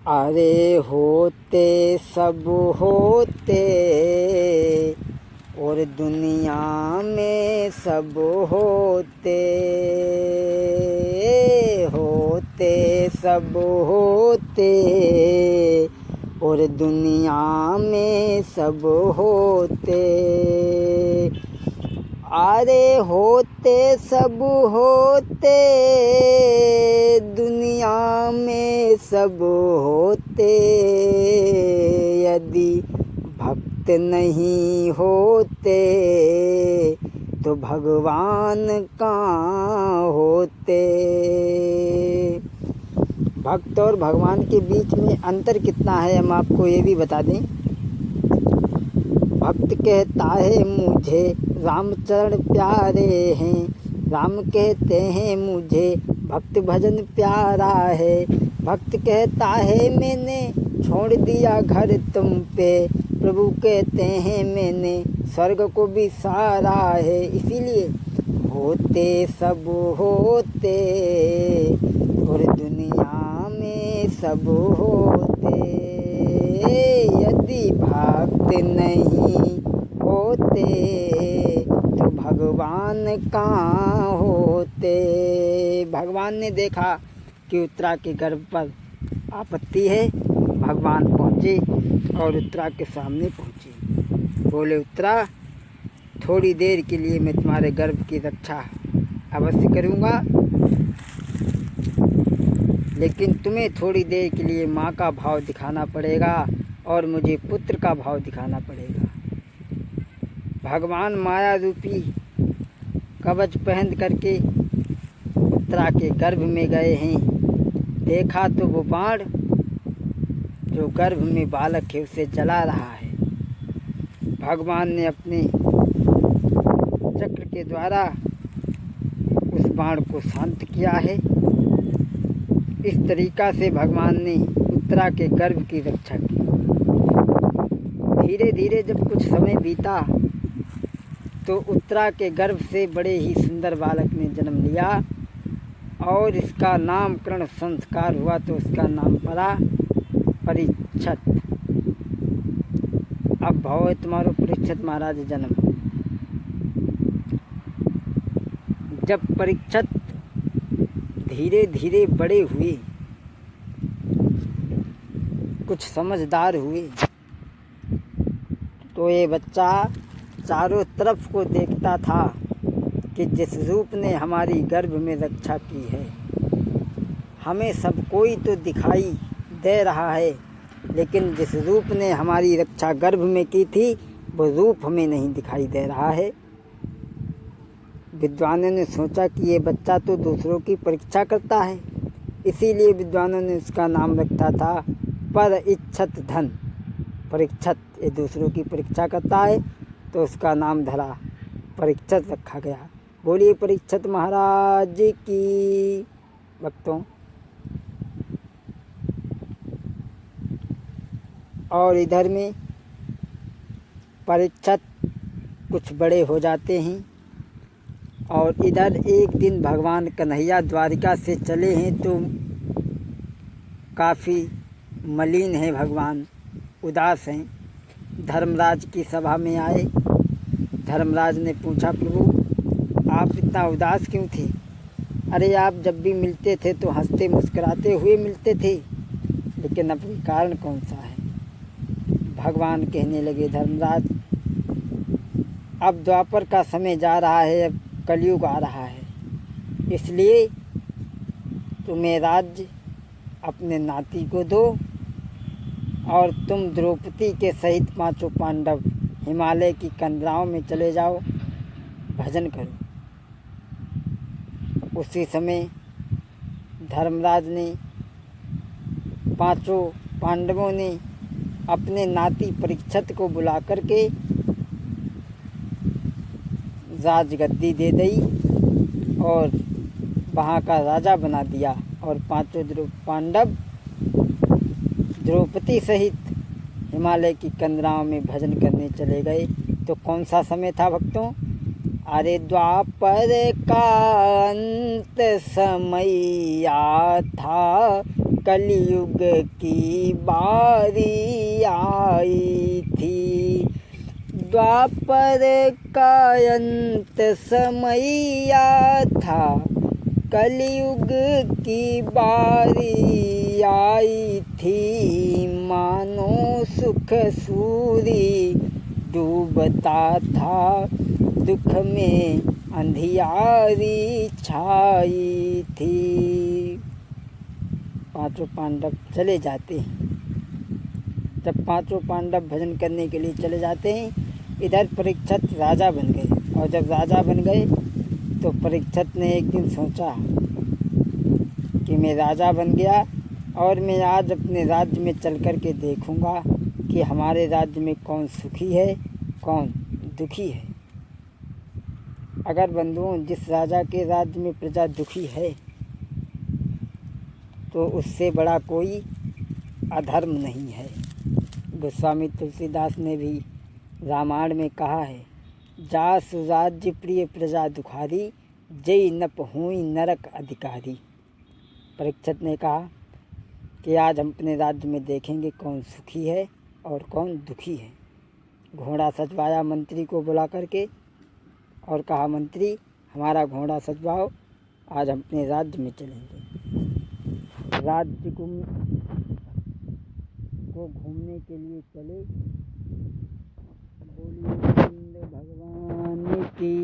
अरे होते सब होते और दुनिया में सब होते, होते सब होते और दुनिया में सब होते। अरे होते सब होते दुनिया में सब होते, यदि भक्त नहीं होते तो भगवान कहाँ होते। भक्त और भगवान के बीच में अंतर कितना है हम आपको ये भी बता दें। भक्त कहता है मुझे रामचरण प्यारे हैं, राम कहते हैं मुझे भक्त भजन प्यारा है। भक्त कहता है मैंने छोड़ दिया घर तुम पे, प्रभु कहते हैं मैंने स्वर्ग को भी सारा है। इसीलिए होते सब होते और दुनिया में सब होते, यदि भक्त नहीं होते तो भगवान कहाँ होते। भगवान ने देखा कि उत्तरा के गर्भ पर आपत्ति है, भगवान पहुँचे और उत्तरा के सामने पहुँचे। बोले उत्तरा, थोड़ी देर के लिए मैं तुम्हारे गर्भ की रक्षा अवश्य करूँगा, लेकिन तुम्हें थोड़ी देर के लिए माँ का भाव दिखाना पड़ेगा और मुझे पुत्र का भाव दिखाना पड़ेगा। भगवान माया रूपी कवच पहन करके उत्तरा के गर्भ में गए हैं। देखा तो वो बाण जो गर्भ में बालक है उसे जला रहा है। भगवान ने अपने चक्र के द्वारा उस बाण को शांत किया है। इस तरीक़ा से भगवान ने उत्तरा के गर्भ की रक्षा की। धीरे धीरे जब कुछ समय बीता तो उत्तरा के गर्भ से बड़े ही सुंदर बालक ने जन्म लिया और इसका नामकरण संस्कार हुआ तो उसका नाम पड़ा परीक्षत। अब भाव है तुम्हारो परीक्षत महाराज जन्म। जब परीक्षत धीरे धीरे बड़े हुए, कुछ समझदार हुए, तो ये बच्चा चारों तरफ को देखता था कि जिस रूप ने हमारी गर्भ में रक्षा की है, हमें सब कोई तो दिखाई दे रहा है, लेकिन जिस रूप ने हमारी रक्षा गर्भ में की थी वो रूप हमें नहीं दिखाई दे रहा है। विद्वानों ने सोचा कि ये बच्चा तो दूसरों की परीक्षा करता है, इसीलिए विद्वानों ने उसका नाम रखा था परीक्षत धन। परीक्षत ये दूसरों की परीक्षा करता है तो उसका नाम धरा परीक्षत रखा गया। बोलिए परीक्षत महाराज की। भक्तों, और इधर में परीक्षत कुछ बड़े हो जाते हैं और इधर एक दिन भगवान कन्हैया द्वारिका से चले हैं तो काफ़ी मलिन है, भगवान उदास हैं। धर्मराज की सभा में आए। धर्मराज ने पूछा, प्रभु आप इतना उदास क्यों थे? अरे आप जब भी मिलते थे तो हंसते मुस्कुराते हुए मिलते थे, लेकिन अब कारण कौन सा है? भगवान कहने लगे, धर्मराज अब द्वापर का समय जा रहा है, अब कलयुग आ रहा है, इसलिए तुम्हें राज्य अपने नाती को दो और तुम द्रौपदी के सहित पांचों पांडव हिमालय की कंदराओं में चले जाओ, भजन करो। उसी समय धर्मराज ने, पांचों पांडवों ने अपने नाती परीक्षत को बुला करके राजगद्दी दे दी और वहाँ का राजा बना दिया और पांचों पांडव द्रौपदी सहित हिमालय की कंदराओं में भजन करने चले गए। तो कौन सा समय था भक्तों? अरे द्वापर का अंत समय था, कलयुग की बारी आई थी। द्वापर का अंत समय था, कलयुग की बारी आई थी। मानो सुख सूरी डूबता था, दुख में अंधियारी छाई थी। पांचों पांडव चले जाते हैं। जब पांचों पांडव भजन करने के लिए चले जाते हैं, इधर परीक्षित राजा बन गए। और जब राजा बन गए तो परीक्षित ने एक दिन सोचा कि मैं राजा बन गया और मैं आज अपने राज्य में चल कर के देखूँगा कि हमारे राज्य में कौन सुखी है कौन दुखी है। अगर बंधुओं जिस राजा के राज्य में प्रजा दुखी है तो उससे बड़ा कोई अधर्म नहीं है। गोस्वामी तुलसीदास ने भी रामायण में कहा है, जासु राज्य प्रिय प्रजा दुखारी, जय नप हुई नरक अधिकारी। परीक्षित ने कहा कि आज हम अपने राज्य में देखेंगे कौन सुखी है और कौन दुखी है। घोड़ा सजवाया मंत्री को बुला करके और कहा, मंत्री हमारा घोड़ा सजवाओ, आज हम अपने राज्य में चलेंगे। राज्य को घूमने के लिए चले। बोलिए गोविंद भगवान की।